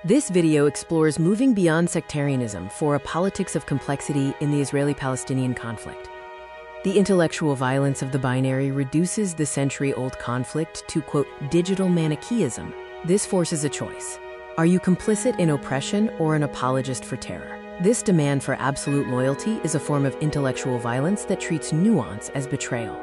This video explores moving beyond sectarianism for a politics of complexity in the Israeli-Palestinian conflict. The intellectual violence of the binary reduces the century-old conflict to, quote, digital Manichaeism. This forces a choice. Are you complicit in oppression or an apologist for terror? This demand for absolute loyalty is a form of intellectual violence that treats nuance as betrayal.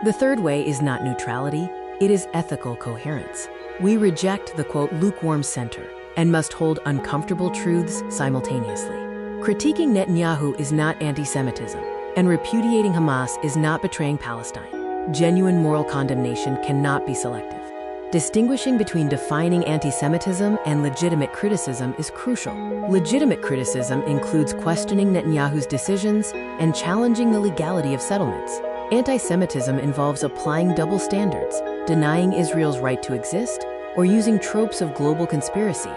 The third way is not neutrality, it is ethical coherence. We reject the, quote, lukewarm center and must hold uncomfortable truths simultaneously. Critiquing Netanyahu is not anti-Semitism, and repudiating Hamas is not betraying Palestine. Genuine moral condemnation cannot be selective. Distinguishing between defining anti-Semitism and legitimate criticism is crucial. Legitimate criticism includes questioning Netanyahu's decisions and challenging the legality of settlements. Anti-Semitism involves applying double standards, denying Israel's right to exist, or using tropes of global conspiracy.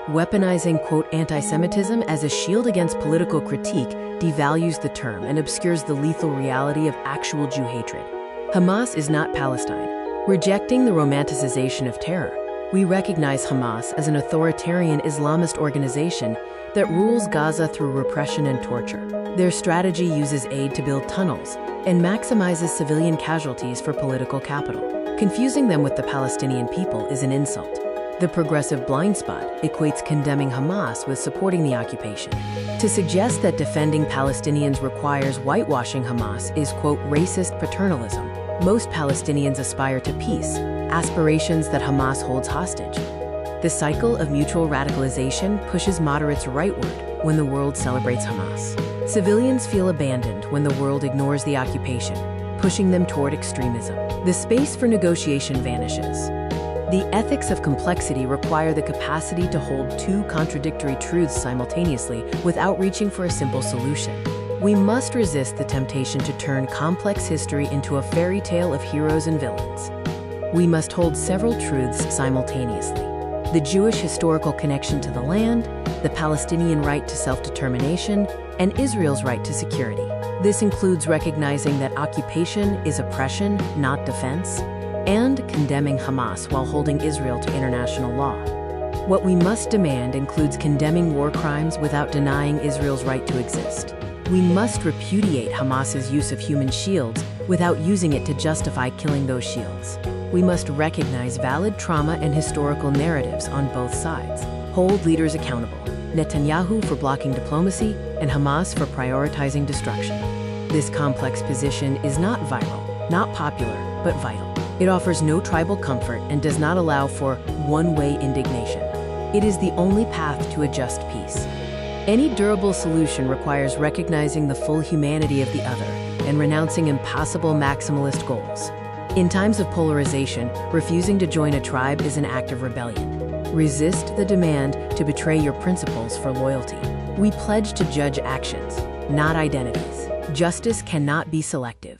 Weaponizing, quote, anti-Semitism as a shield against political critique devalues the term and obscures the lethal reality of actual Jew hatred. Hamas is not Palestine. Rejecting the romanticization of terror, we recognize Hamas as an authoritarian Islamist organization that rules Gaza through repression and torture. Their strategy uses aid to build tunnels and maximizes civilian casualties for political capital. Confusing them with the Palestinian people is an insult. The progressive blind spot equates condemning Hamas with supporting the occupation. To suggest that defending Palestinians requires whitewashing Hamas is, quote, racist paternalism. Most Palestinians aspire to peace, aspirations that Hamas holds hostage. The cycle of mutual radicalization pushes moderates rightward when the world celebrates Hamas. Civilians feel abandoned when the world ignores the occupation, pushing them toward extremism. The space for negotiation vanishes. The ethics of complexity require the capacity to hold two contradictory truths simultaneously without reaching for a simple solution. We must resist the temptation to turn complex history into a fairy tale of heroes and villains. We must hold several truths simultaneously: the Jewish historical connection to the land, the Palestinian right to self-determination, and Israel's right to security. This includes recognizing that occupation is oppression, not defense, and condemning Hamas while holding Israel to international law. What we must demand includes condemning war crimes without denying Israel's right to exist. We must repudiate Hamas's use of human shields without using it to justify killing those shields. We must recognize valid trauma and historical narratives on both sides. Hold leaders accountable: Netanyahu for blocking diplomacy and Hamas for prioritizing destruction. This complex position is not viral, not popular, but vital. It offers no tribal comfort and does not allow for one-way indignation. It is the only path to a just peace. Any durable solution requires recognizing the full humanity of the other and renouncing impossible maximalist goals. In times of polarization, refusing to join a tribe is an act of rebellion. Resist the demand to betray your principles for loyalty. We pledge to judge actions, not identities. Justice cannot be selective.